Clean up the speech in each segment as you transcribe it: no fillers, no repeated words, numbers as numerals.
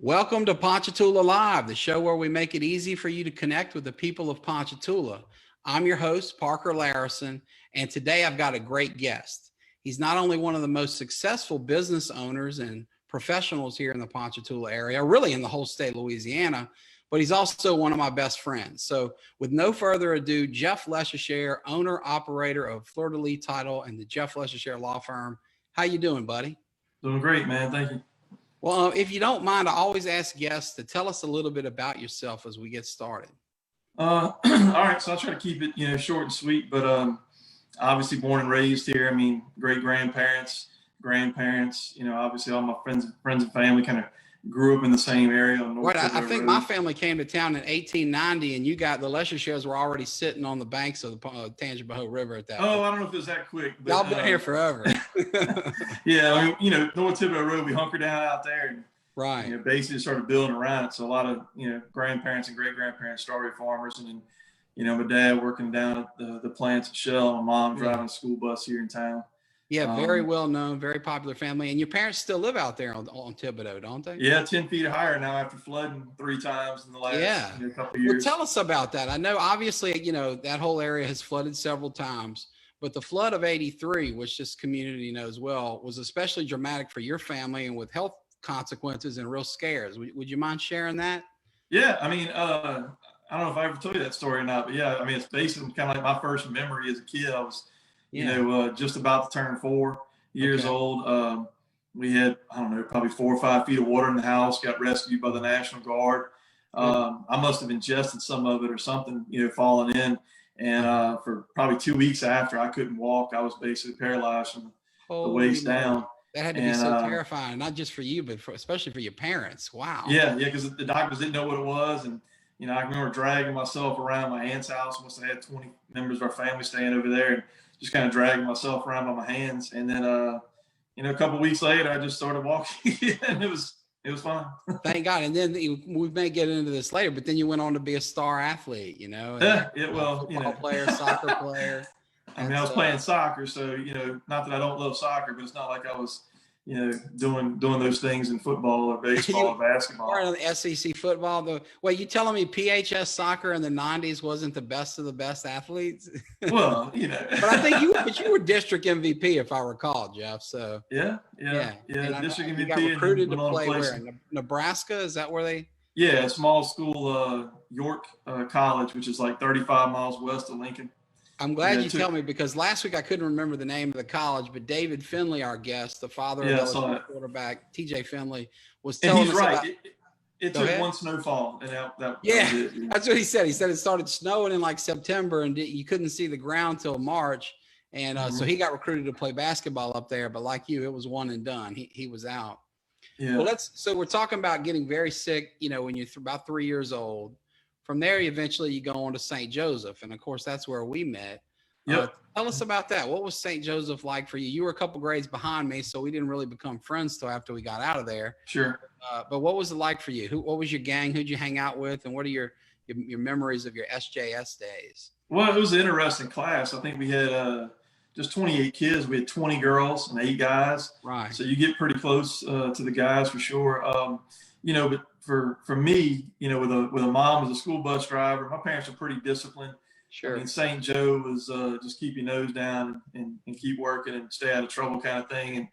Welcome to Ponchatoula Live, the show where we make it easy for you to connect with the people of Ponchatoula. I'm your host, Parker Layrisson, and today I've got a great guest. He's not only one of the most successful business owners and professionals here in the Ponchatoula area, really in the whole state of Louisiana, but he's also one of my best friends. So with no further ado, Jeff LeSaicherre, owner, operator of Fleur Title and the Jeff LeSaicherre Law Firm. How you doing, buddy? Doing great, man. Thank you. Well, if you don't mind, I always ask guests to tell us a little bit about yourself as we get started. All right, so I'll try to keep it, short and sweet. But obviously, born and raised here. I mean, great grandparents. Obviously, all my friends and family kind of grew up in the same area. On North Right. I think Road. my family came to town in 1890, and the LeSaicherres were already sitting on the banks of the Ponchatoula River at that point. I don't know if it was that quick. But, y'all been here forever. Yeah, North Thibodeau Road, we hunkered down out there, and right. Basically started building around it. So a lot of grandparents and great grandparents started farmers, and then my dad working down at the plants at Shell, my mom driving a school bus here in town. Yeah, very well known, very popular family. And your parents still live out there on Thibodeau, don't they? Yeah, 10 feet higher now after flooding 3 times in the last couple of years. Well, tell us about that. I know, obviously, that whole area has flooded several times, but the flood of '83, which this community knows well, was especially dramatic for your family and with health consequences and real scares. Would you mind sharing that? Yeah, I mean, I don't know if I ever told you that story or not, but yeah, I mean, it's basically kind of like my first memory as a kid. I was just about to turn 4 years old. We had, I don't know, probably 4 or 5 feet of water in the house, got rescued by the National Guard. I must have ingested some of it or something, falling in. And for probably 2 weeks after, I couldn't walk. I was basically paralyzed from the waist down. That had to be so terrifying, not just for you, but especially for your parents. Wow. Yeah, because the doctors didn't know what it was. And, I remember dragging myself around my aunt's house. Must have had 20 members of our family staying over there. And just kind of dragging myself around by my hands. And then, a couple of weeks later, I just started walking and it was fine. Thank God. And then we may get into this later, but then you went on to be a star athlete, football player, soccer player. I mean, I was playing soccer. So, not that I don't love soccer, but it's not like I was, doing those things in football or baseball or basketball. Or in the SEC football. You telling me PHS soccer in the 90s wasn't the best of the best athletes? Well, But I think you were district MVP, if I recall, Jeff. So yeah. District MVP. You got recruited to play where? Nebraska? Is that where they? Yeah, a small school, York College, which is like 35 miles west of Lincoln. I'm glad you tell me, because last week I couldn't remember the name of the college, but David Finley, our guest, the father of the quarterback, TJ Finley, was telling us right. about. It took one snowfall, and that was it. That's what he said. He said it started snowing in like September, and you couldn't see the ground till March, and so he got recruited to play basketball up there. But like you, it was one and done. He was out. Yeah. Well, so we're talking about getting very sick. When you're about 3 years old. From there, eventually you go on to St. Joseph. And of course, that's where we met. Yep. Tell us about that. What was St. Joseph like for you? You were a couple grades behind me, so we didn't really become friends till after we got out of there. Sure. But what was it like for you? What was your gang? Who'd you hang out with? And what are your memories of your SJS days? Well, it was an interesting class. I think we had just 28 kids. We had 20 girls and 8 guys. Right. So you get pretty close to the guys for sure. But for me, with a mom as a school bus driver, my parents were pretty disciplined. Sure. I mean, St. Joe was just keep your nose down and keep working and stay out of trouble kind of thing. And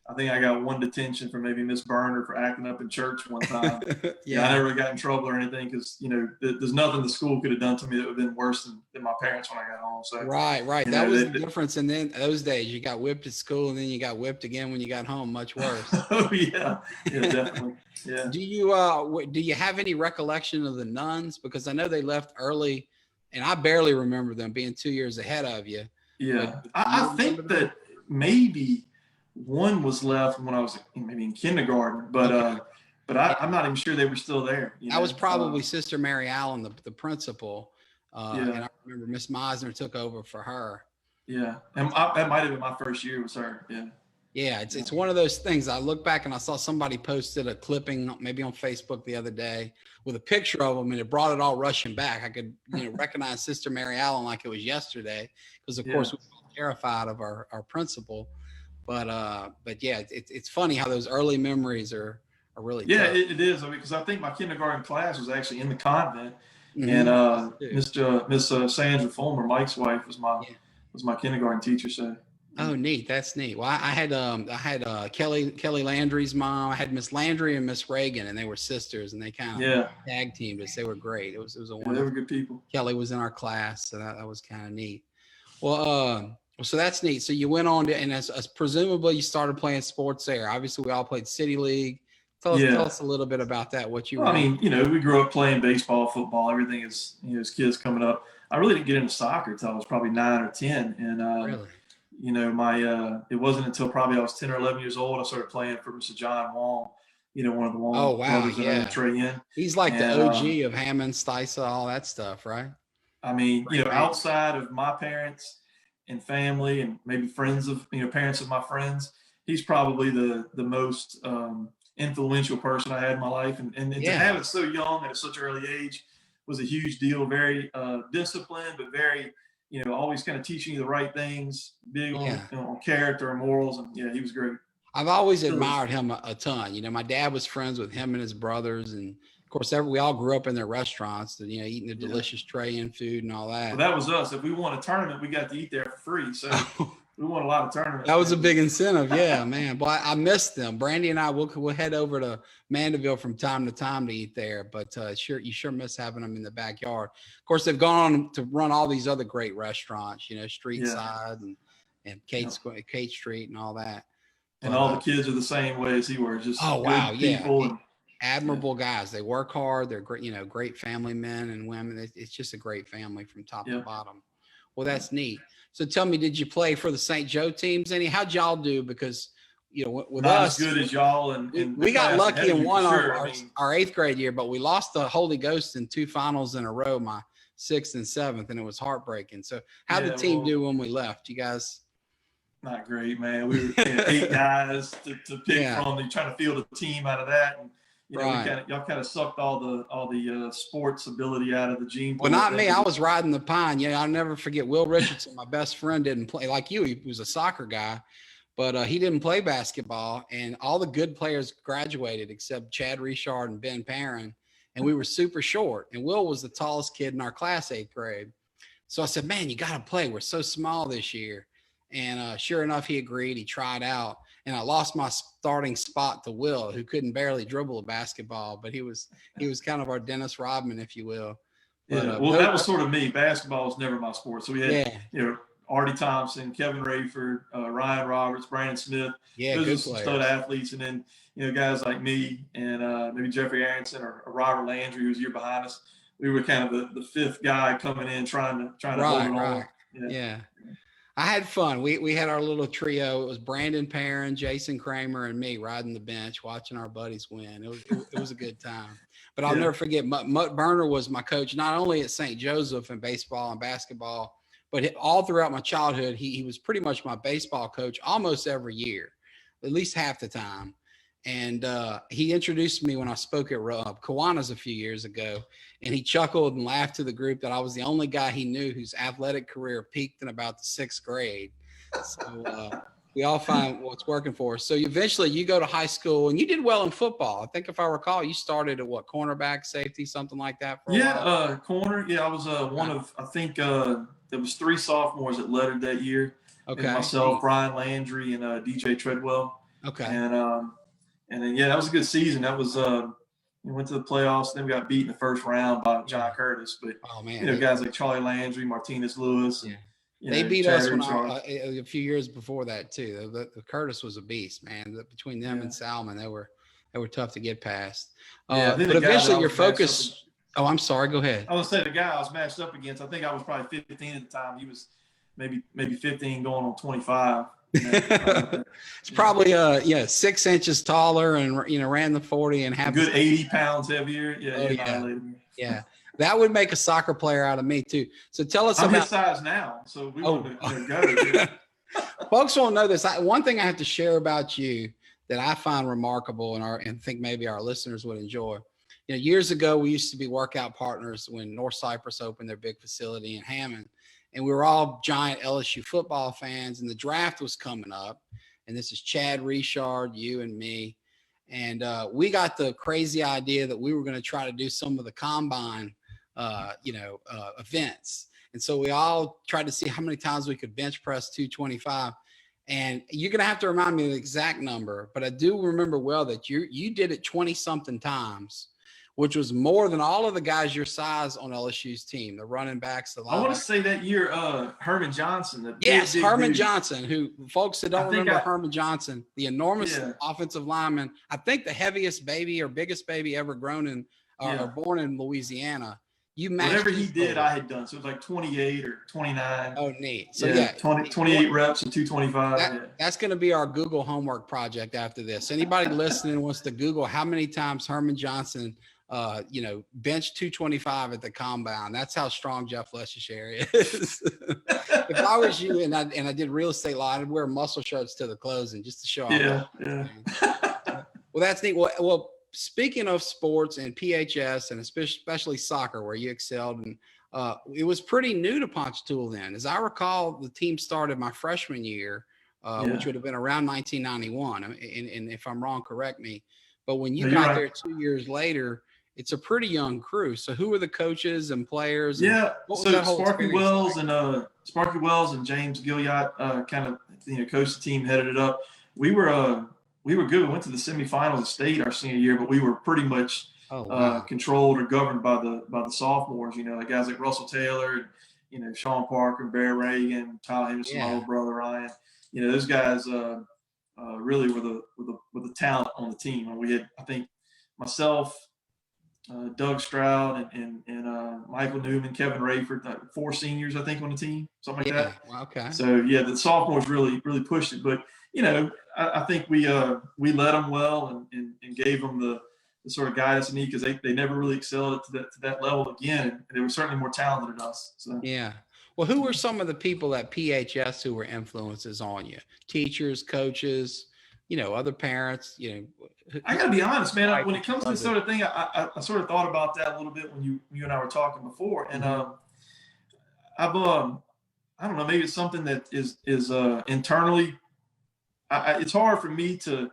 I think I got 1 detention for maybe Miss Burner for acting up in church one time. Yeah. I never got in trouble or anything because, there's nothing the school could have done to me that would have been worse than my parents when I got home. So Right. That was the difference. And then those days you got whipped at school, and then you got whipped again when you got home. Much worse. Oh yeah, definitely. Yeah. Do you have any recollection of the nuns? Because I know they left early, and I barely remember them being 2 years ahead of you. Yeah, I think that maybe one was left when I was maybe in kindergarten, but I'm not even sure they were still there. I was probably Sister Mary Allen, the principal. And I remember Miss Meisner took over for her. Yeah, and that might have been my first year with her. Yeah. Yeah, it's one of those things. I look back and I saw somebody posted a clipping maybe on Facebook the other day with a picture of them, and it brought it all rushing back. I could recognize Sister Mary Allen like it was yesterday, because of course we were terrified of our principal. But yeah, it's funny how those early memories are really Yeah, tough. it is. I mean, because I think my kindergarten class was actually in the convent, and Miss Sandra Fulmer, Mike's wife, Yeah. was my kindergarten teacher. So Oh, neat. That's neat. Well, I had Kelly Landry's mom. I had Miss Landry and Miss Reagan, and they were sisters, and they kind of yeah, tag teamed us. They were great. It was a yeah, they were wonderful. good people. Kelly was in our class, so that was kind of neat. So that's neat. So you went on to, and as presumably you started playing sports there. Obviously, we all played City League. Tell Yeah. us a little bit about that. What you Well, were I in. mean, we grew up playing baseball, football, everything as kids coming up. I really didn't get into soccer until I was probably 9 or 10, and Really? my it wasn't until probably I was 10 or 11 years old I started playing for Mr. John Wong, one of the Oh, Wong wow. brothers that owned Yeah. Trey Inn. He's like the And OG of Hammond, Stisa, all that stuff, right? I mean, Great man. outside of my parents and family and maybe friends of parents of my friends, he's probably the most influential person I had in my life, and to have it so young at such an early age was a huge deal. Very disciplined, but very always kind of teaching you the right things, big on character and morals, and yeah, he was great. I've always admired him a ton. My dad was friends with him and his brothers, and of course, we all grew up in their restaurants, eating the delicious Trey Inn food and all that. Well, that was us. If we won a tournament, we got to eat there for free. So we won a lot of tournaments. That was a big incentive. Yeah, man. But I missed them. Brandy and I we'll head over to Mandeville from time to time to eat there. But you sure miss having them in the backyard. Of course, they've gone on to run all these other great restaurants, Street Side and Kate Street and all that. And all the kids are the same way as he was. Just good people. And, admirable guys. They work hard. They're great, great family men and women. It's just a great family from top to bottom. Well, that's neat. So tell me, did you play for the St. Joe teams any? How'd y'all do? Because, with not us, as good as y'all. And we got lucky and won our 8th grade year, but we lost the Holy Ghost in 2 finals in a row, my 6th and 7th, and it was heartbreaking. So how'd the team do when we left? You guys? Not great, man. We were 8 guys to pick from. You're trying to field a team out of that. And, y'all kind of sucked all the sports ability out of the gene pool. Well, not me. I was riding the pine. I'll never forget Will Richardson, my best friend, didn't play like you. He was a soccer guy, but he didn't play basketball. And all the good players graduated except Chad Richard and Ben Perrin. And we were super short. And Will was the tallest kid in our class, 8th grade. So I said, man, you got to play. We're so small this year. And sure enough, he agreed. He tried out. And I lost my starting spot to Will, who couldn't barely dribble a basketball, but he was kind of our Dennis Rodman, if you will. But, that was sort of me. Basketball was never my sport. So we had, Artie Thompson, Kevin Rayford, Ryan Roberts, Brandon Smith. Those are some stud athletes. And then, guys like me and maybe Jeffrey Aronson or Robert Landry, who was a year behind us. We were kind of the 5th guy coming in trying to hold it on. Yeah. I had fun. We had our little trio. It was Brandon Perrin, Jason Kramer, and me riding the bench, watching our buddies win. It was a good time. But I'll never forget, Mutt Burner was my coach, not only at St. Joseph in baseball and basketball, but all throughout my childhood, he was pretty much my baseball coach almost every year, at least half the time. And he introduced me when I spoke at Kiwanis a few years ago, and he chuckled and laughed to the group that I was the only guy he knew whose athletic career peaked in about the 6th grade. So we all find what's working for us. So eventually you go to high school, and you did well in football. I think if I recall, you started at cornerback, safety, something like that for a while? Corner. Yeah, I was one of, I think there was 3 sophomores that lettered that year. Okay. And myself, Brian Landry, and DJ Treadwell. Okay. And then, that was a good season. That was, we went to the playoffs. Then we got beat in the first round by John Curtis. But, guys like Charlie Landry, Martinez Lewis. And, they beat us a few years before that, too. The Curtis was a beast, man. Between them and Salmon, they were tough to get past. But eventually your focus – I'm sorry. Go ahead. I was going to say the guy I was matched up against, I think I was probably 15 at the time. He was maybe 15 going on 25. It's probably 6 inches taller and ran the 40 and had good 80 pounds heavier. Yeah, that would make a soccer player out of me too. So tell us about his size now. So we want to go. Folks won't know this. One thing I have to share about you that I find remarkable and think maybe our listeners would enjoy. Years ago we used to be workout partners when North Cypress opened their big facility in Hammond. And we were all giant LSU football fans, and the draft was coming up. And this is Chad Richard, you and me. And we got the crazy idea that we were going to try to do some of the combine, events. And so we all tried to see how many times we could bench press 225. And you're going to have to remind me of the exact number, but I do remember well that you did it 20 something times, which was more than all of the guys your size on LSU's team, the running backs, the linebackers. I want to say that year, Herman Johnson. Yes, big Herman dude. Johnson, who folks that don't remember Herman Johnson, the enormous offensive lineman, I think the heaviest baby or biggest baby ever grown in or born in Louisiana. You matched whatever he did, I had done. So it was like 28 or 29. Oh, neat. So 28 reps and 225. That's going to be our Google homework project after this. Anybody listening wants to Google how many times Herman Johnson bench 225 at the combine. That's how strong Jeff LeSaicherre is. If I was you and I did real estate law, I'd wear muscle shirts to the closing just to show off. Yeah. Well, that's neat. Well, speaking of sports and PHS and especially soccer, where you excelled, and it was pretty new to Ponchatoula then. As I recall, the team started my freshman year, which would have been around 1991. And if I'm wrong, correct me. But when you got there 2 years later, it's a pretty young crew. So who were the coaches and players? So Sparky Wells and James Gilliott kind of coached the team, headed it up. We were good. We went to the semifinals of state our senior year, but we were pretty much controlled or governed by the sophomores. Like guys like Russell Taylor, and Sean Parker, Bear Reagan, Tyler Henderson, my old brother Ryan. Those guys really were the talent on the team. And we had, I think, myself, Doug Stroud, and Michael Newman, Kevin Rayford, 4 seniors, I think, on the team, something like that. Okay. So the sophomores really pushed it, but I think we led them well and gave them the sort of guidance they need, because they never really excelled to that level again, and they were certainly more talented than us. So Well, who were some of the people at PHS who were influences on you? Teachers, coaches, other parents, I got to be honest, man. When it comes to this sort of thing, I sort of thought about that a little bit when you and I were talking before, and I don't know, maybe it's something that is internally. It's hard for me to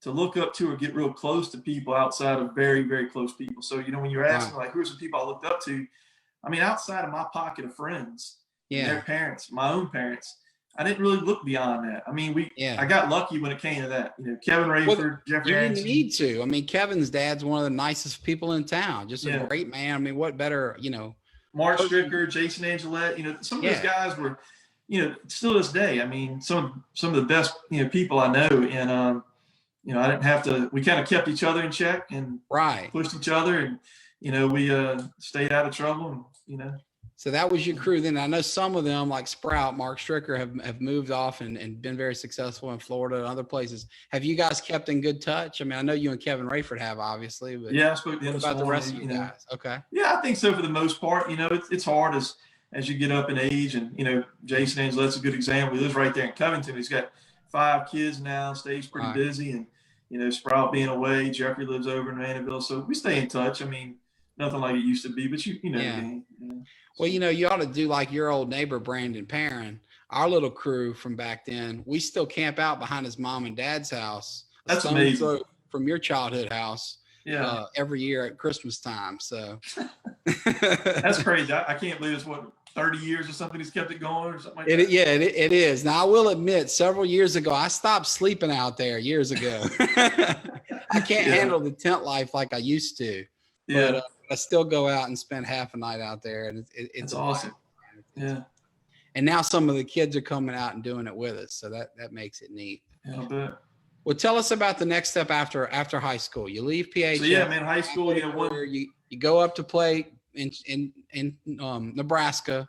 look up to or get real close to people outside of very, very close people. So when you're asking like who's the people I looked up to, I mean, outside of my pocket of friends, their parents, my own parents, I didn't really look beyond that. I mean, I got lucky when it came to that. Kevin Rayford, Jeffrey. You didn't need to. I mean, Kevin's dad's one of the nicest people in town. Just a great man. I mean, what better, Mark Stricker, Jason Angelette. Some of those guys were, still to this day. I mean, some of the best, people I know. And I didn't have to. We kind of kept each other in check and pushed each other, and we stayed out of trouble, and So that was your crew then. I know some of them, like Sprout, Mark Stricker, have moved off and been very successful in Florida and other places. Have you guys kept in good touch? I mean, I know you and Kevin Rayford have, obviously. But I spoke to him. What about the rest of you guys? Okay. Yeah, I think so for the most part. It's hard as you get up in age, and Jason Angelette's a good example. He lives right there in Covington. He's got 5 kids now, stays pretty busy, and Sprout being away. Jeffrey lives over in Vanderbilt, so we stay in touch. I mean, nothing like it used to be, but Well, you ought to do like your old neighbor, Brandon Perrin, our little crew from back then. We still camp out behind his mom and dad's house. That's amazing. From your childhood house. Yeah. Every year at Christmas time. So that's crazy. I can't believe it's 30 years or something he's kept it going or something like that. It is. Now, I will admit, several years ago, I stopped sleeping out there years ago. I can't handle the tent life like I used to. Yeah. But, I still go out and spend half a night out there, and it's awesome. Yeah. And now some of the kids are coming out and doing it with us, so that makes it neat. Yeah, I bet. Well, tell us about the next step after high school. You leave PHS. So high school. You go up to play in Nebraska.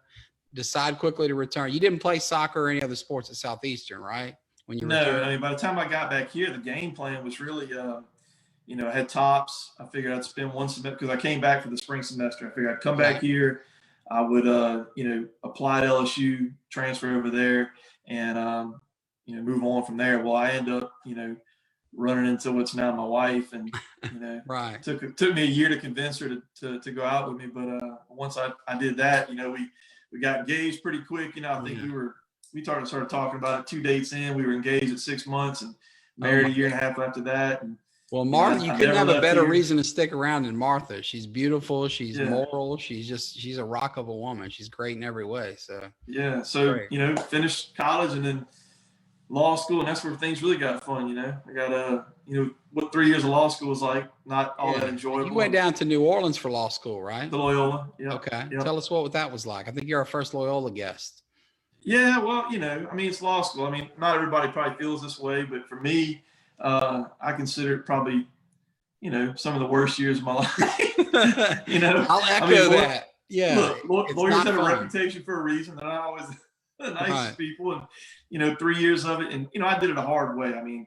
Decide quickly to return. You didn't play soccer or any other sports at Southeastern, right? When you returned? I mean, by the time I got back here, the game plan was really. I had tops. I figured I'd spend one semester because I came back for the spring semester. I figured I'd come back here. I would, apply to LSU, transfer over there, and, move on from there. Well, I end up, running into what's now my wife, and, took me a year to convince her to go out with me. But once I did that, we got engaged pretty quick. I think we started talking about it 2 dates in. We were engaged at 6 months and married a year and a half after that. And, Well, Martha, you I couldn't never have a left better here. reason to stick around than Martha. She's beautiful. She's Yeah. moral. She's a rock of a woman. She's great in every way. So Yeah. So, great. finished college and then law school, and that's where things really got fun. I got what 3 years of law school was like, not all that Yeah. You went enjoyable. down to New Orleans for law school, right? The Loyola. Yep. Okay. Yep. Tell us what that was like. I think you're our first Loyola guest. Yeah, well, it's law school. I mean, not everybody probably feels this way, but for me, I consider it probably, some of the worst years of my life. I'll I echo mean, that. Yeah. look, It's lawyers not have a fun. reputation for a reason. They're not always the nicest Right. people, and 3 years of it, and I did it a hard way. I mean,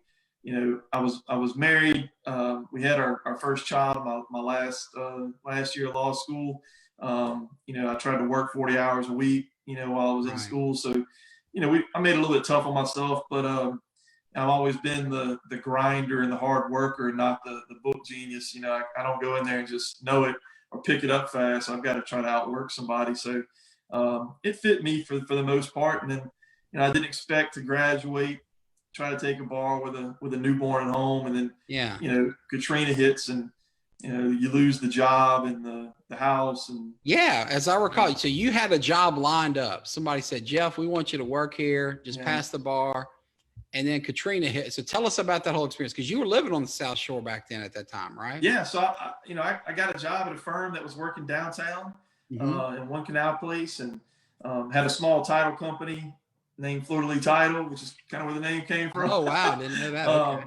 I was married. We had our first child my last year of law school. I tried to work 40 hours a week, while I was in Right. school. So, I made it a little bit tough on myself, but I've always been the grinder and the hard worker, and not the book genius. I don't go in there and just know it or pick it up fast. I've got to try to outwork somebody. So it fit me for the most part. And then, I didn't expect to graduate, try to take a bar with a newborn at home, and then Yeah. Katrina hits, and you lose the job and the house. And yeah, as I recall, so you had a job lined up. Somebody said, Jeff, we want you to work here, just pass the bar. And then Katrina hit. So tell us about that whole experience, because you were living on the South Shore back then at that time, right? Yeah, so I got a job at a firm that was working downtown in One Canal Place, and had a small title company named Fleur Title, which is kind of where the name came from. Oh wow, didn't know that. Okay.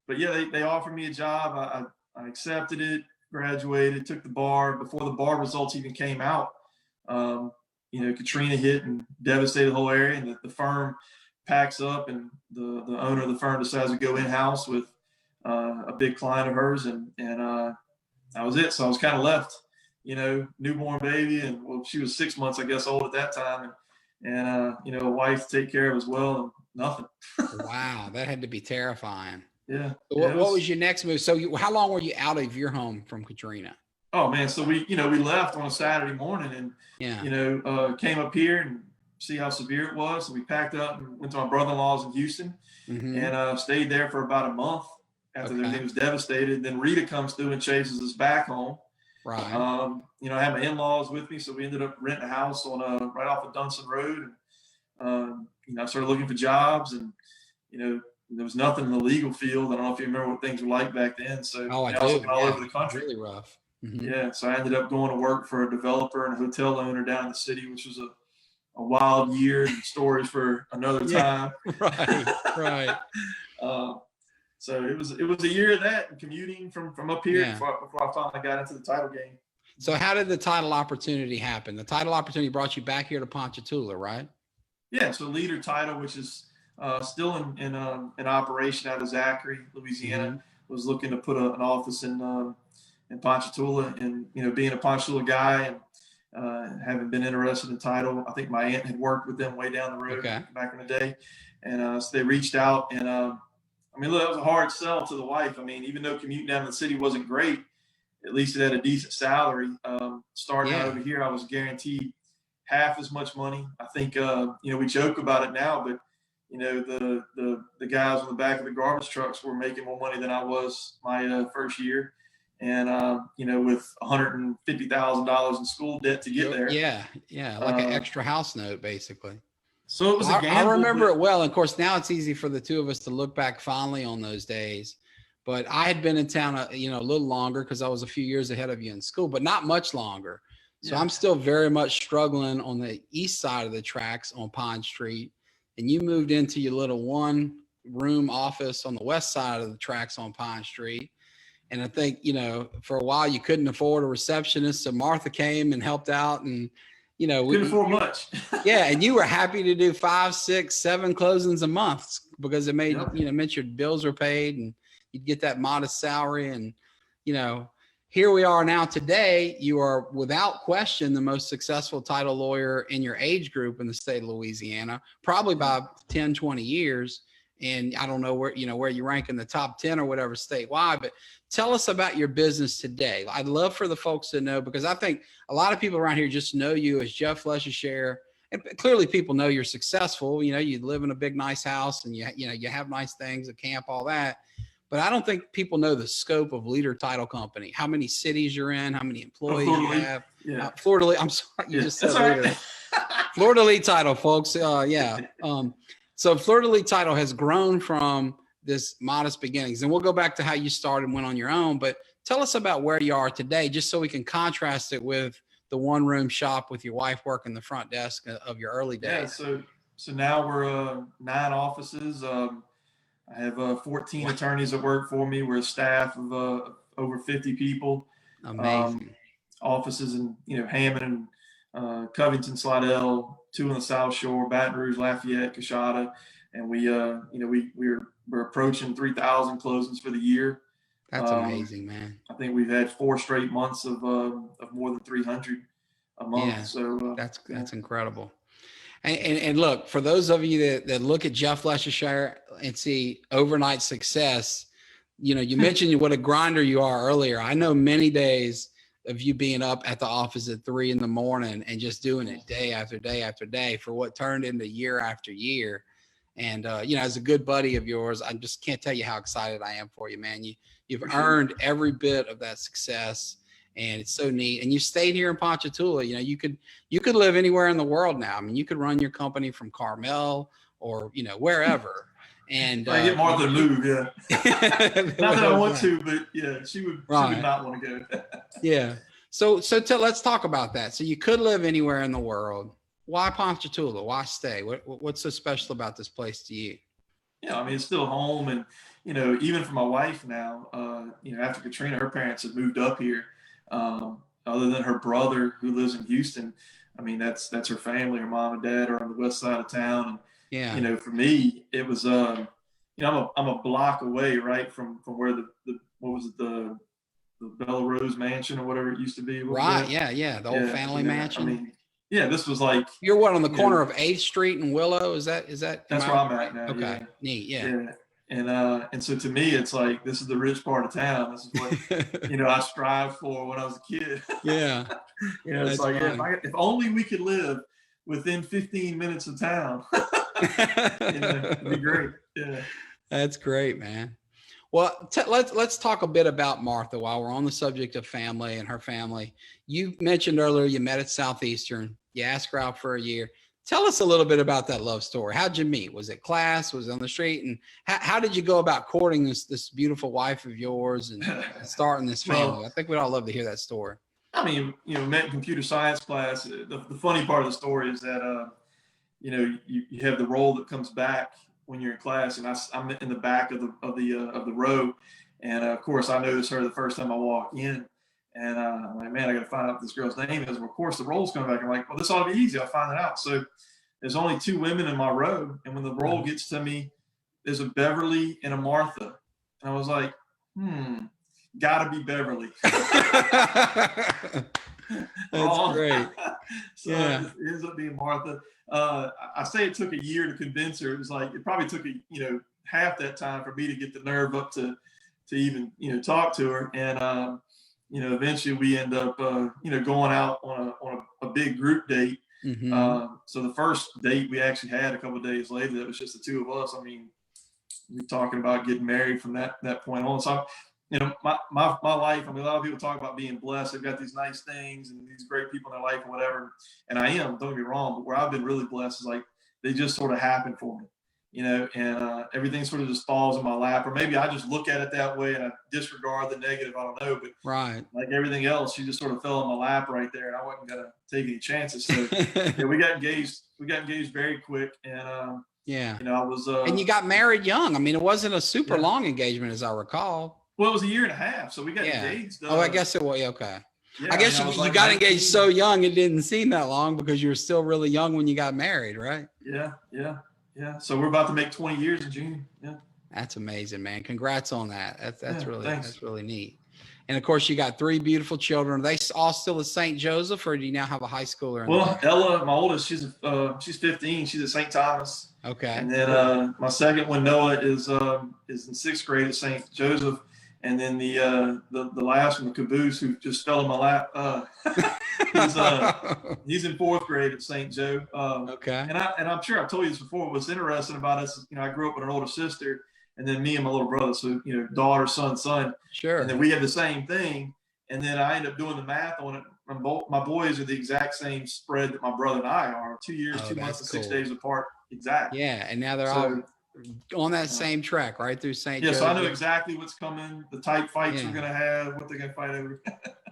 But yeah, they offered me a job. I accepted it, graduated, took the bar. Before the bar results even came out, Katrina hit and devastated the whole area, and the firm packs up, and the owner of the firm decides to go in-house with a big client of hers, and that was it. So I was kind of left, newborn baby, and well, she was 6 months, I guess, old at that time, and a wife to take care of as well, and nothing. Wow, that had to be terrifying. Yeah. So what was your next move? So how long were you out of your home from Katrina? Oh man, so we left on a Saturday morning, and came up here and see how severe it was. So we packed up and went to my brother-in-law's in Houston, and stayed there for about a month after everything was devastated. Then Rita comes through and chases us back home. Right. I had my in-laws with me, so we ended up renting a house on right off of Dunson Road. And, I started looking for jobs, and there was nothing in the legal field. I don't know if you remember what things were like back then. So I was do. looking all over the country. Really rough. Yeah, so I ended up going to work for a developer and a hotel owner down in the city, which was a wild year, and stories for another time. Right. So it was a year of that, and commuting from up here before I finally got into the title game. So how did the title opportunity happen? The title opportunity brought you back here to Ponchatoula, right? Yeah. So Leader Title, which is still in operation out of LeSaicherre, Louisiana, was looking to put an office in Ponchatoula, and being a Ponchatoula guy, and having been interested in title, I think my aunt had worked with them way down the road back in the day, and so they reached out, and look, that was a hard sell to the wife. I mean, even though commuting down to the city wasn't great, at least it had a decent salary. Starting out over here, I was guaranteed half as much money. I think we joke about it now, but the guys on the back of the garbage trucks were making more money than I was my first year. And with $150,000 in school debt to get there. Yeah, like an extra house note, basically. So it was a gamble. I remember it well. And of course, now it's easy for the two of us to look back fondly on those days. But I had been in town, a little longer, because I was a few years ahead of you in school, but not much longer. So I'm still very much struggling on the east side of the tracks on Pine Street. And you moved into your little one-room office on the west side of the tracks on Pine Street. And I think, for a while you couldn't afford a receptionist. So Martha came and helped out, and, we couldn't afford much. And you were happy to do 5, 6, 7 closings a month, because it made, meant your bills were paid and you'd get that modest salary. And, here we are now today. You are without question the most successful title lawyer in your age group in the state of Louisiana, probably by 10, 20 years. And I don't know where you rank in the top 10 or whatever statewide, but tell us about your business today. I'd love for the folks to know, because I think a lot of people around here just know you as Jeff LeSaicherre, and clearly people know you're successful. You live in a big, nice house, and you have nice things, a camp, all that. but I don't think people know the scope of Leader Title Company, how many cities you're in, how many employees you have. Yeah. Fleur de Lis, I'm sorry, you just said Leader. Right. Fleur de Lis Title, folks. Yeah. So Fleur de Lis Title has grown from this modest beginnings, and we'll go back to how you started and went on your own, but tell us about where you are today, just so we can contrast it with the one-room shop with your wife working the front desk of your early days. Yeah, so now we're 9 offices. I have 14 attorneys that work for me. We're a staff of over 50 people. Amazing. Offices in Hammond and Covington, Slidell, 2 on the South Shore, Baton Rouge, Lafayette, Coshada, and we're approaching 3,000 closings for the year. That's amazing, man. I think we've had 4 straight months of more than 300 a month. Yeah, so that's incredible. And look, for those of you that look at Jeff LeSaicherre and see overnight success, you mentioned what a grinder you are earlier. I know many days of you being up at the office at 3 a.m. and just doing it day after day after day for what turned into year after year. And, as a good buddy of yours, I just can't tell you how excited I am for you, man. You've earned every bit of that success, and it's so neat. And you stayed here in Ponchatoula. You could live anywhere in the world now. I mean, you could run your company from Carmel or, wherever. And I get Martha to move, yeah. Not that I want to, but yeah, she would not want to go. Yeah. So let's talk about that. So you could live anywhere in the world. Why Ponchatoula? Why stay? What's so special about this place to you? Yeah, I mean, it's still home, and even for my wife now, after Katrina, her parents have moved up here. Other than her brother who lives in Houston, I mean, that's her family. Her mom and dad are on the west side of town, and yeah, for me, it was I'm a block away, right, from where the what was it, the Bella Rose Mansion or whatever it used to be. Right. Yeah. The old family mansion. I mean, yeah, this was like, you're what, on the corner of 8th Street and Willow? Is that? That's where I'm at now. Okay. Yeah. Neat. Yeah. And so to me, it's like, this is the rich part of town. This is what, I strive for when I was a kid. Yeah. It's like, if only we could live within 15 minutes of town, it'd be great. Yeah. That's great, man. Well, let's talk a bit about Martha while we're on the subject of family and her family. You mentioned earlier you met at Southeastern. You asked her out for a year. Tell us a little bit about that love story. How'd you meet? Was it class? Was it on the street? And how did you go about courting this beautiful wife of yours and starting this family? I think we'd all love to hear that story. I mean, met in computer science class. The funny part of the story is that, you have the roll that comes back when you're in class, and I'm in the back of the row, and of course I noticed her the first time I walk in, and I'm like, man, I got to find out what this girl's name is. And of course the roll's coming back. I'm like, well, this ought to be easy. I'll find it out. So there's only 2 women in my row, and when the roll gets to me, there's a Beverly and a Martha, and I was like, gotta be Beverly. That's great. So it ends up being Martha. I say it took a year to convince her. It was like, it probably took half that time for me to get the nerve up to even talk to her. And eventually we end up going out on a big group date. Mm-hmm. So the first date we actually had a couple of days later, that was just the 2 of us. I mean, we're talking about getting married from that point on. So my life, I mean, a lot of people talk about being blessed. They've got these nice things and these great people in their life or whatever. And I am, don't get me wrong, but where I've been really blessed is like, they just sort of happen for me, and everything sort of just falls in my lap. Or maybe I just look at it that way and I disregard the negative. I don't know, but right, like everything else, she just sort of fell in my lap right there, and I wasn't going to take any chances. So we got engaged. We got engaged very quick. And, I was, and you got married young. I mean, it wasn't a super long engagement as I recall. Well, it was a year and a half, so we got engaged. I guess it was, okay. Yeah, I guess you got engaged so young, it didn't seem that long because you were still really young when you got married, right? Yeah. So we're about to make 20 years in June. Yeah. That's amazing, man. Congrats on that. That's really neat. And of course, you got 3 beautiful children. Are they all still at St. Joseph, or do you now have a high schooler? Well, Ella, my oldest, she's 15. She's at St. Thomas. Okay. And then my second one, Noah, is in 6th grade at St. Joseph. And then the last one, the caboose, who just fell in my lap, he's in 4th grade at St. Joe. Okay. And I'm sure I've told you this before. What's interesting about us is, I grew up with an older sister, and then me and my little brother. So, daughter, son. Sure. And then we had the same thing. And then I ended up doing the math on it. My boys are the exact same spread that my brother and I are. 2 years, 2 months, and 6 days apart. Exactly. Yeah. And now they're all on that same track, right through St. Joseph. So I know exactly what's coming, the type fights we're going to have, what they're going to fight over.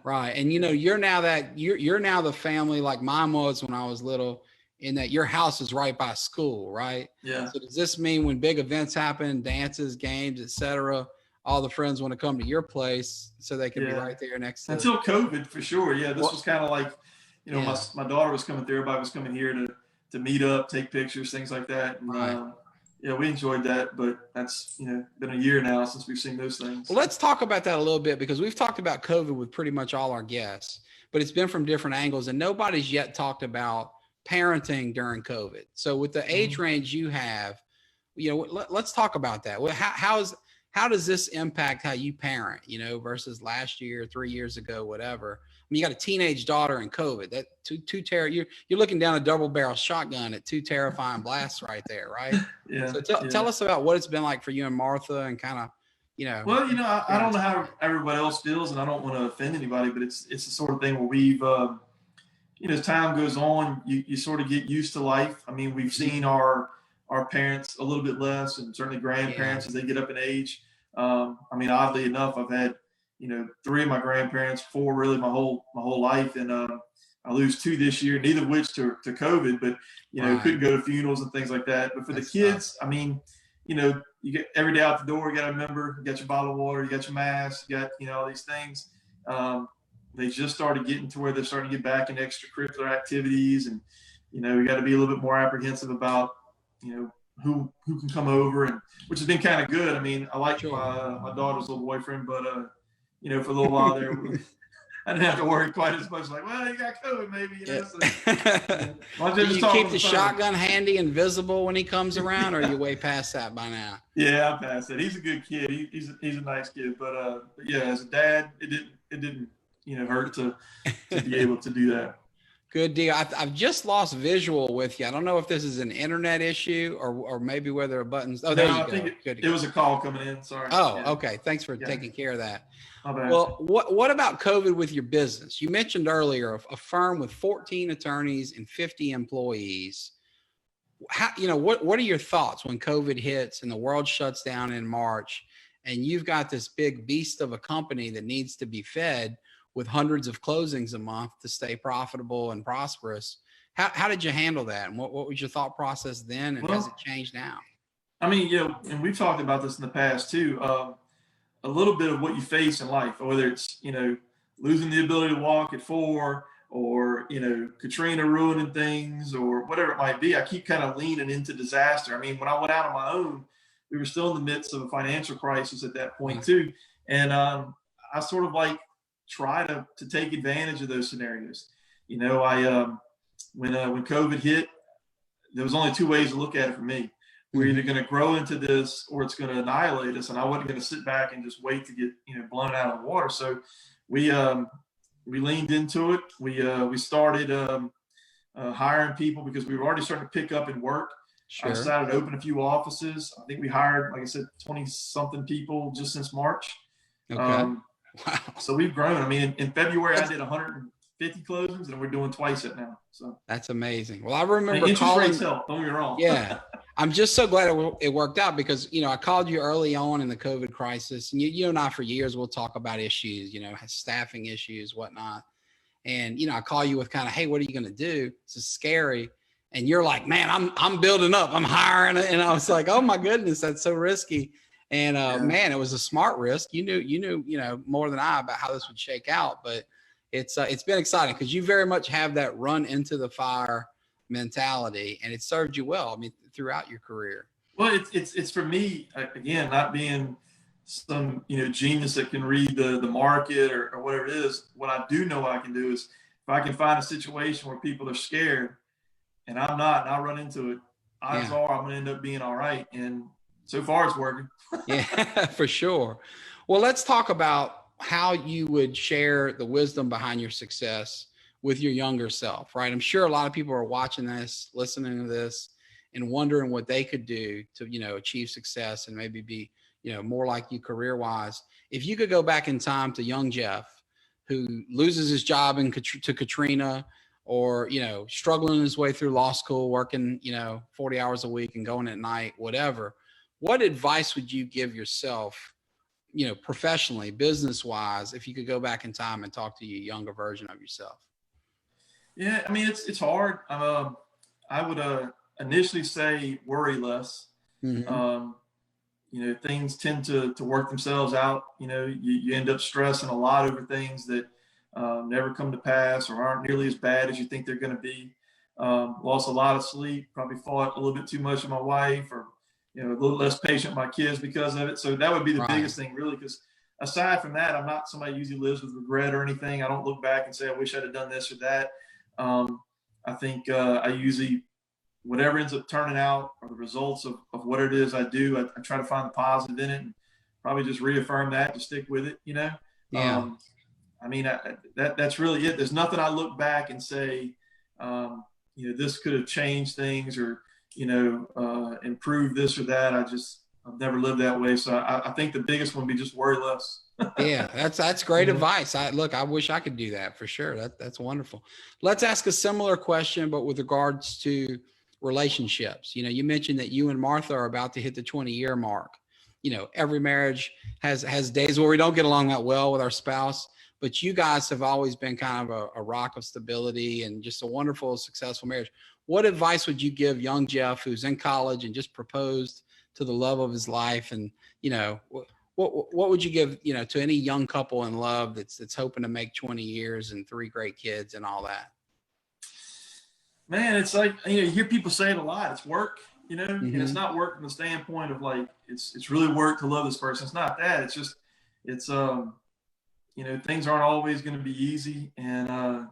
Right. And you're now the family like mine was when I was little, in that your house is right by school, right? Yeah. So does this mean when big events happen, dances, games, etc., all the friends want to come to your place so they can be right there next to until COVID, for sure. Yeah. This was kind of like, my daughter was coming through, everybody was coming here to meet up, take pictures, things like that. And, we enjoyed that, but that's, been a year now since we've seen those things. Well, let's talk about that a little bit, because we've talked about COVID with pretty much all our guests, but it's been from different angles, and nobody's yet talked about parenting during COVID. So with the age range you have, let's talk about that. How does this impact how you parent, versus last year, 3 years ago, whatever? I mean, you got a teenage daughter in COVID. That you're looking down a double barrel shotgun at two terrifying blasts right there, right? Yeah. So tell us about what it's been like for you and Martha, and kind of, Well, I don't know how everybody else feels, and I don't want to offend anybody, but it's the sort of thing where we've, as time goes on, you sort of get used to life. I mean, we've seen our parents a little bit less, and certainly grandparents as they get up in age. I mean, oddly enough, I've had, 3 of my grandparents, 4 really my whole life. And I lose 2 this year, neither of which to COVID, but, couldn't go to funerals and things like that. But for the kids, I mean, you get every day out the door, you got to remember, you got your bottle of water, you got your mask, you got, all these things. They just started getting to where they're starting to get back in extracurricular activities. And, we got to be a little bit more apprehensive about, who can come over, and which has been kind of good. I mean, I like my daughter's little boyfriend, but, for a little while there, I didn't have to worry quite as much. Like, well, you got COVID, maybe. So, do you keep the shotgun handy and visible when he comes around, or are you way past that by now? Yeah, I'm past that. He's a good kid. He's a nice kid, but yeah, as a dad, it didn't hurt to be able to do that. Good deal. I've just lost visual with you. I don't know if this is an internet issue or maybe where there are buttons. Oh, there you go. I think it was a call coming in. Sorry. Oh, okay. Thanks for taking care of that. My bad. Well, what about COVID with your business? You mentioned earlier a firm with 14 attorneys and 50 employees. How, what are your thoughts when COVID hits and the world shuts down in March, and you've got this big beast of a company that needs to be fed with hundreds of closings a month to stay profitable and prosperous? How did you handle that? And what was your thought process then? And has it changed now? I mean, and we've talked about this in the past too, a little bit of what you face in life, whether it's, losing the ability to walk at 4, or, Katrina ruining things, or whatever it might be. I keep kind of leaning into disaster. I mean, when I went out on my own, we were still in the midst of a financial crisis at that point too. And I sort of like try to take advantage of those scenarios. When COVID hit, there was only 2 ways to look at it for me. We're either going to grow into this, or it's going to annihilate us. And I wasn't going to sit back and just wait to get blown out of the water. So we leaned into it. We started hiring people because we were already starting to pick up and work. Sure. I decided to open a few offices. I think we hired, like I said, 20 something people just since March. Okay. Wow. So we've grown. I mean, in February, I did 150 closings, and we're doing twice it now. So that's amazing. Well, I remember interest rates help. Don't get me wrong. Yeah. I'm just so glad it worked out, because, I called you early on in the COVID crisis, and you and I for years, we'll talk about issues, staffing issues, whatnot. And, I call you with kind of, hey, what are you going to do? This is scary. And you're like, man, I'm building up, I'm hiring. And I was like, oh my goodness, that's so risky. And man, it was a smart risk. You knew, more than I about how this would shake out, but it's been exciting, because you very much have that run into the fire mentality, and it served you well. I mean, throughout your career. Well, it's for me, again, not being some, genius that can read the market or whatever it is. What I do know I can do is, if I can find a situation where people are scared and I'm not, and I run into it, odds are I'm going to end up being all right. And so far it's working. Yeah, for sure. Well, let's talk about how you would share the wisdom behind your success with your younger self, right? I'm sure a lot of people are watching this, listening to this, and wondering what they could do to, achieve success and maybe be, more like you career wise. If you could go back in time to young Jeff, who loses his job to Katrina, or, struggling his way through law school, working, 40 hours a week and going at night, whatever, what advice would you give yourself, professionally, business wise, if you could go back in time and talk to your younger version of yourself? Yeah, I mean, it's hard. I would initially say worry less. Mm-hmm. Things tend to work themselves out. You end up stressing a lot over things that never come to pass or aren't nearly as bad as you think they're going to be. Lost a lot of sleep, probably fought a little bit too much with my wife, or a little less patient with my kids because of it. So that would be the biggest thing, really, because aside from that, I'm not somebody who usually lives with regret or anything. I don't look back and say, I wish I'd have done this or that. I think I usually, whatever ends up turning out or the results of what it is I do, I try to find the positive in it and probably just reaffirm that, to stick with it, Yeah. I mean, that's really it. There's nothing I look back and say, this could have changed things or, improved this or that. I've never lived that way. So I think the biggest one would be just worry less. Yeah, that's great advice. I wish I could do that for sure. That's wonderful. Let's ask a similar question, but with regards to relationships. You mentioned that you and Martha are about to hit the 20-year mark. Every marriage has days where we don't get along that well with our spouse, but you guys have always been kind of a rock of stability and just a wonderful, successful marriage. What advice would you give young Jeff, who's in college and just proposed to the love of his life? And, what would you give, to any young couple in love that's hoping to make 20 years and 3 great kids and all that? Man, it's like, you hear people say it a lot. It's work, Mm-hmm. and it's not work from the standpoint of like, it's really work to love this person. It's not that. It's just, things aren't always going to be easy. And,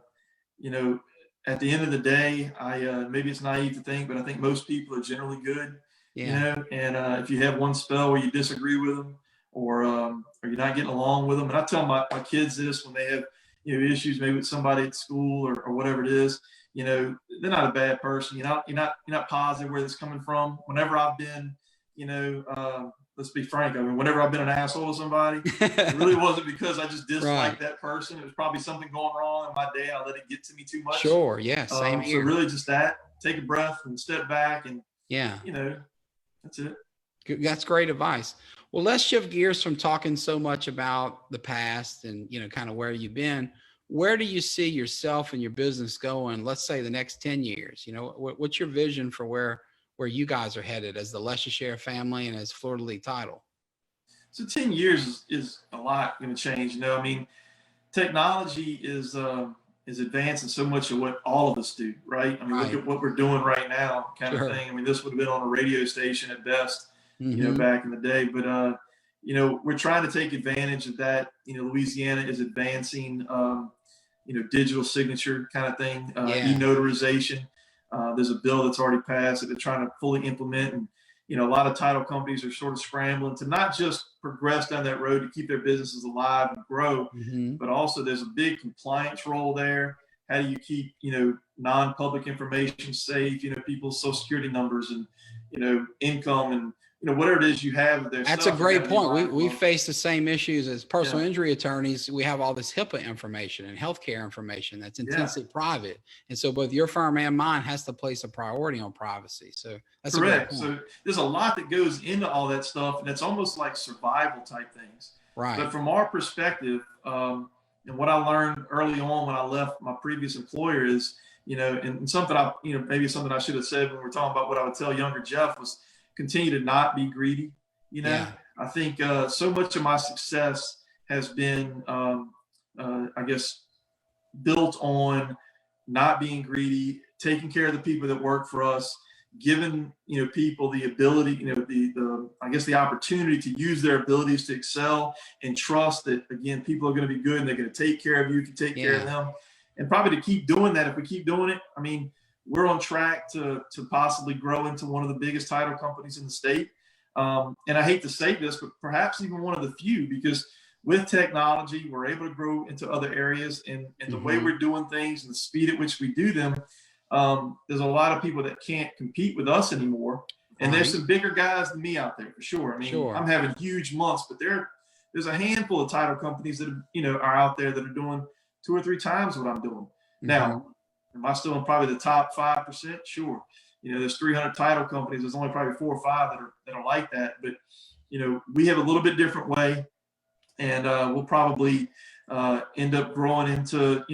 at the end of the day, maybe it's naive to think, but I think most people are generally good, Yeah. and if you have one spell where you disagree with them or you're not getting along with them. And I tell my kids this when they have, issues maybe with somebody at school or whatever it is, they're not a bad person. You're not positive where it's coming from. Whenever I've been, let's be frank. I mean, whenever I've been an asshole to somebody, it really wasn't because I just disliked that person. It was probably something going wrong in my day. I let it get to me too much. Sure. Yeah. Same here. So really just that, take a breath and step back and, that's it. That's great advice. Well, let's shift gears from talking so much about the past and, kind of where you've been. Where do you see yourself and your business going, let's say the next 10 years? What's your vision for where you guys are headed as the LeSaicherre family and as Fleur de Lis Title? So 10 years is a lot going to change. I mean, technology is advancing so much of what all of us do, right? I mean, Look at what we're doing right now kind of thing. I mean, this would have been on a radio station at best, back in the day. But, we're trying to take advantage of that. Louisiana is advancing, digital signature kind of thing, e-notarization. There's a bill that's already passed that they're trying to fully implement. And, a lot of title companies are sort of scrambling to not just progress down that road to keep their businesses alive and grow, but also there's a big compliance role there. How do you keep, non-public information safe, people's social security numbers and, income and, whatever it is you have there. That's a great point. We face the same issues as personal injury attorneys. We have all this HIPAA information and healthcare information that's intensely private. And so both your firm and mine has to place a priority on privacy. So that's correct. A great point. So there's a lot that goes into all that stuff, and it's almost like survival type things. Right. But from our perspective, and what I learned early on when I left my previous employer is, and something maybe something I should have said when we were talking about what I would tell younger Jeff was, continue to not be greedy. I think so much of my success has been, I guess, built on not being greedy, taking care of the people that work for us, giving people the ability, the opportunity to use their abilities to excel and trust that again people are going to be good and they're going to take care of you if you take care of them, and probably to keep doing that. If we keep doing it, I mean, we're on track to possibly grow into one of the biggest title companies in the state. And I hate to say this, but perhaps even one of the few, because with technology, we're able to grow into other areas, and the way we're doing things and the speed at which we do them, there's a lot of people that can't compete with us anymore. And there's some bigger guys than me out there for sure. I mean, I'm having huge months, but there's a handful of title companies that, are out there that are doing 2 or 3 times what I'm doing. Now, am I still in probably the top 5%? Sure. There's 300 title companies. There's only probably 4 or 5 that are like that. But, we have a little bit different way, and we'll probably end up growing into,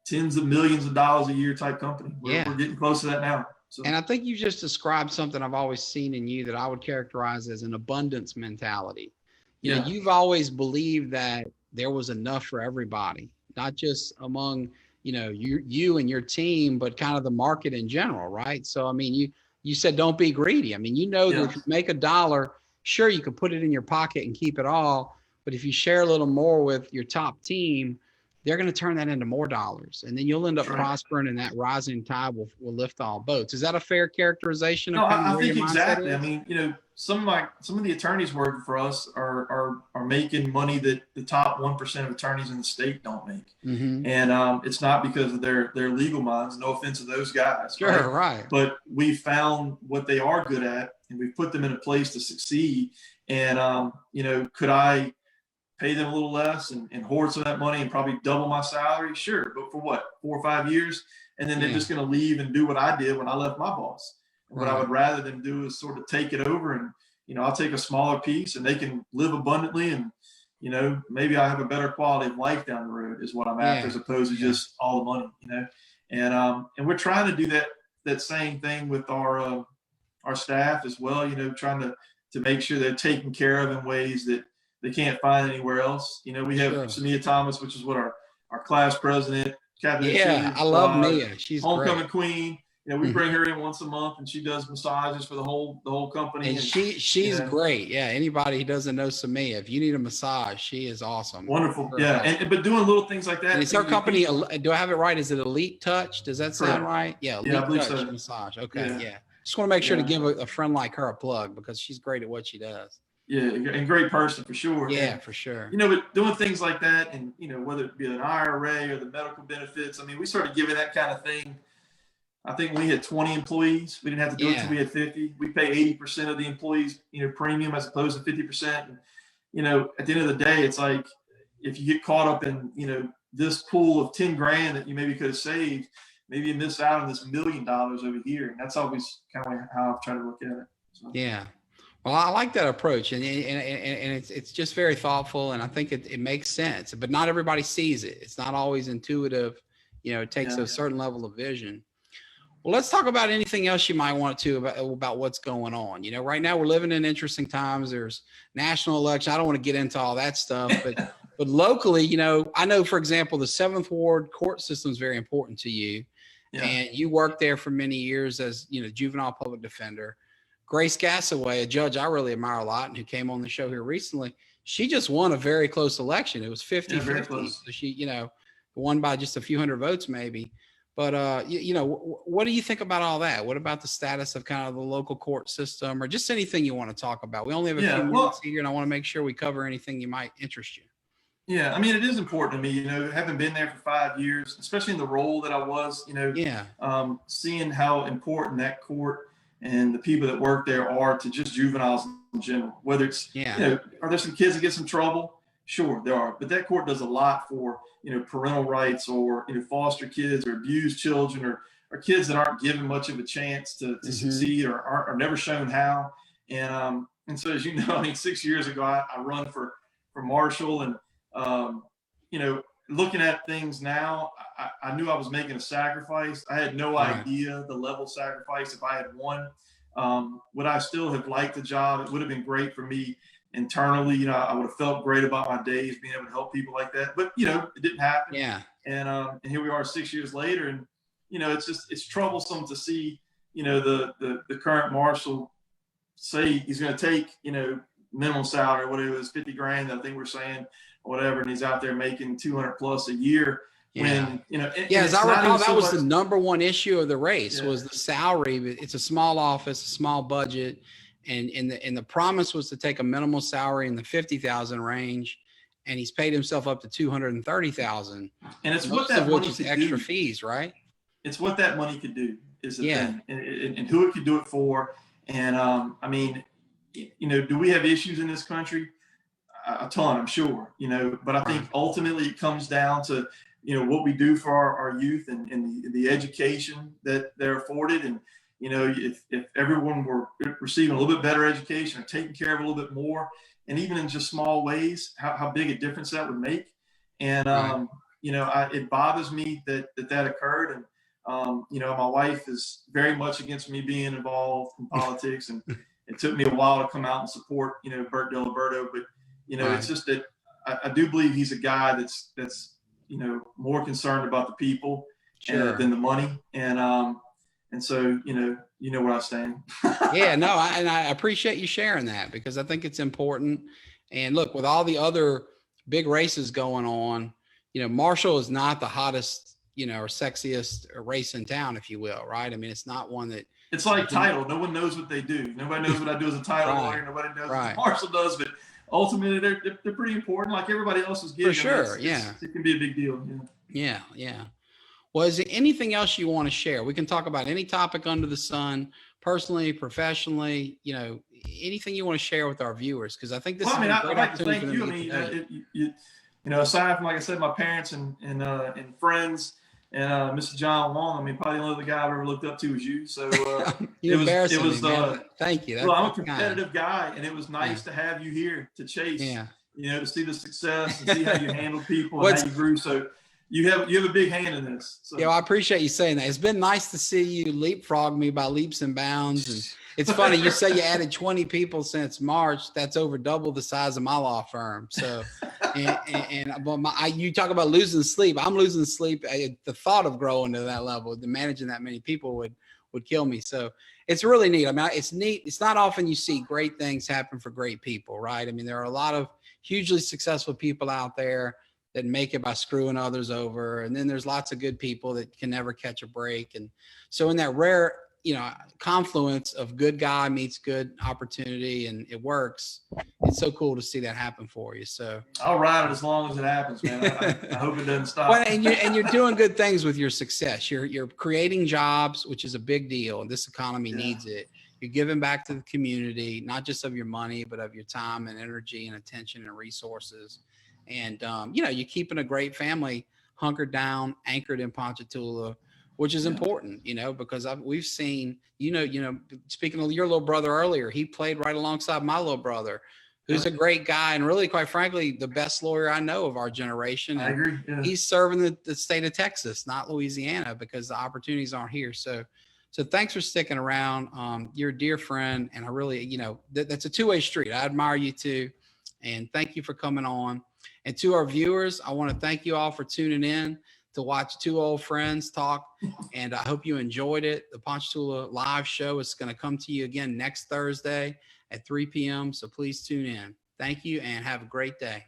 tens of millions of dollars a year type company. We're getting close to that now. So. And I think you just described something I've always seen in you that I would characterize as an abundance mentality. You know, you've always believed that there was enough for everybody, not just among, you and your team, but kind of the market in general, right? So, I mean, you said don't be greedy. I mean, that if you make $1, sure, you can put it in your pocket and keep it all. But if you share a little more with your top team, they're going to turn that into more dollars, and then you'll end up prospering, and that rising tide will lift all boats. Is that a fair characterization? No, I think exactly. I mean, some of the attorneys working for us are making money that the top 1% of attorneys in the state don't make, and it's not because of their legal minds. No offense to those guys, right? But we found what they are good at, and we put them in a place to succeed. And could I pay them a little less and hoard some of that money and probably double my salary? Sure. But for what, 4 or 5 years? And then they're just going to leave and do what I did when I left my boss. And what I would rather them do is sort of take it over, and, I'll take a smaller piece and they can live abundantly, and, maybe I have a better quality of life down the road is what I'm after, as opposed to just all the money, and we're trying to do that same thing with our staff as well, trying to make sure they're taken care of in ways that they can't find anywhere else. We have Samia Thomas, which is what our class president, Captain. I love Mia. She's homecoming great. Queen. We bring her in once a month, and she does massages for the whole company. And she's great. Yeah. Anybody who doesn't know Samia, if you need a massage, she is awesome. Wonderful. But doing little things like that. And it's her company. Do I have it right? Is it Elite Touch? Does that sound right? Yeah. Elite Touch Massage. Okay. Yeah. Just want to make sure to give a friend like her a plug, because she's great at what she does. Yeah, and great person for sure. Yeah, for sure. But doing things like that, and whether it be an IRA or the medical benefits, I mean, we started giving that kind of thing. I think when we had 20 employees, we didn't have to do it until we had 50. We pay 80% of the employees, premium, as opposed to 50%. And, at the end of the day, it's like, if you get caught up in, this pool of 10 grand that you maybe could have saved, maybe you miss out on this $1 million over here. And that's always kind of how I've tried to look at it. So. Yeah. Well, I like that approach, and it's just very thoughtful, and I think it makes sense. But not everybody sees it. It's not always intuitive. It takes a certain level of vision. Well, let's talk about anything else you might want to about what's going on. Right now we're living in interesting times. There's national election. I don't want to get into all that stuff, but locally, I know, for example, the 7th Ward court system is very important to you, and you worked there for many years as juvenile public defender. Grace Gassaway, a judge I really admire a lot and who came on the show here recently, she just won a very close election. It was 50-50. So she, won by just a few hundred votes maybe. But, what do you think about all that? What about the status of kind of the local court system, or just anything you want to talk about? We only have a few minutes here, and I want to make sure we cover anything you might interest you. Yeah, I mean, it is important to me, having been there for 5 years, especially in the role that I was, seeing how important that court and the people that work there are to just juveniles in general. Whether it's, are there some kids that get some trouble? Sure, there are. But that court does a lot for, parental rights, or, foster kids or abused children, or kids that aren't given much of a chance to succeed, or are never shown how. And so, as you know, I mean, 6 years ago, I run for Marshall, and, looking at things now, I knew I was making a sacrifice. I had no idea the level of sacrifice if I had won. Would I still have liked the job? It would have been great for me internally. I would have felt great about my days being able to help people like that. But, it didn't happen. Yeah. And here we are 6 years later. And, it's troublesome to see, the current marshal say he's going to take, minimum salary, whatever it is, 50 grand, I think we're saying, or whatever, and he's out there making 200 plus a year. When, as I recall, that was the number one issue of the race was the salary. It's a small office, a small budget, and the promise was to take a minimal salary in the 50,000 range, and he's paid himself up to 230,000. And it's what that money is extra fees, right? it's what that money could do is the Yeah. thing, and who it could do it for. And I mean, do we have issues in this country? A ton, I'm sure, but I think ultimately it comes down to, what we do for our youth and the education that they're afforded. And, if everyone were receiving a little bit better education or taking care of a little bit more, and even in just small ways, how big a difference that would make. And, it bothers me that occurred. And, my wife is very much against me being involved in politics. And it took me a while to come out and support, Bert Diliberto. But, it's just that I do believe he's a guy that's more concerned about the people than the money. And so, what I was saying. Yeah, no, I appreciate you sharing that, because I think it's important. And look, with all the other big races going on, Marshall is not the hottest, or sexiest race in town, if you will, right? I mean, it's not one that. It's like title. No one knows what they do. Nobody knows what I do as a title lawyer. Nobody knows what Marshall does, but ultimately they're pretty important, like everybody else's gig. For sure, yeah. It can be a big deal. Yeah. Well, is there anything else you want to share? We can talk about any topic under the sun, personally, professionally, anything you want to share with our viewers, because I think this is a great opportunity for them to get to know. Aside from, like I said, my parents and friends and Mr. John Long, I mean, probably the only other guy I've ever looked up to was you. So it was thank you. Well, I'm a competitive guy, and it was nice to have you here to chase. Yeah. To see the success and see how you handle people and how you grew. So you have a big hand in this. So. Yeah, well, I appreciate you saying that. It's been nice to see you leapfrog me by leaps and bounds. And it's funny, you say you added 20 people since March. That's over double the size of my law firm. So, you talk about losing sleep. I'm losing sleep. The thought of growing to that level, managing that many people would kill me. So it's really neat. I mean, it's neat. It's not often you see great things happen for great people, right? I mean, there are a lot of hugely successful people out there that make it by screwing others over. And then there's lots of good people that can never catch a break. And so in that rare, confluence of good guy meets good opportunity and it works, it's so cool to see that happen for you. So I'll ride it as long as it happens, man. I hope it doesn't stop. Well, and you're doing good things with your success. You're creating jobs, which is a big deal. And this economy needs it. You're giving back to the community, not just of your money, but of your time and energy and attention and resources. And, you're keeping a great family hunkered down, anchored in Ponchatoula, which is important, because we've seen, speaking of your little brother earlier, he played right alongside my little brother, who's a great guy and really, quite frankly, the best lawyer I know of our generation. I agree. Yeah. He's serving the state of Texas, not Louisiana, because the opportunities aren't here. So thanks for sticking around. You're a dear friend, and I really, that's a two-way street. I admire you too. And thank you for coming on. And to our viewers, I want to thank you all for tuning in to watch two old friends talk. And I hope you enjoyed it. The Ponchatoula live show is going to come to you again next Thursday at 3 p.m. So please tune in. Thank you and have a great day.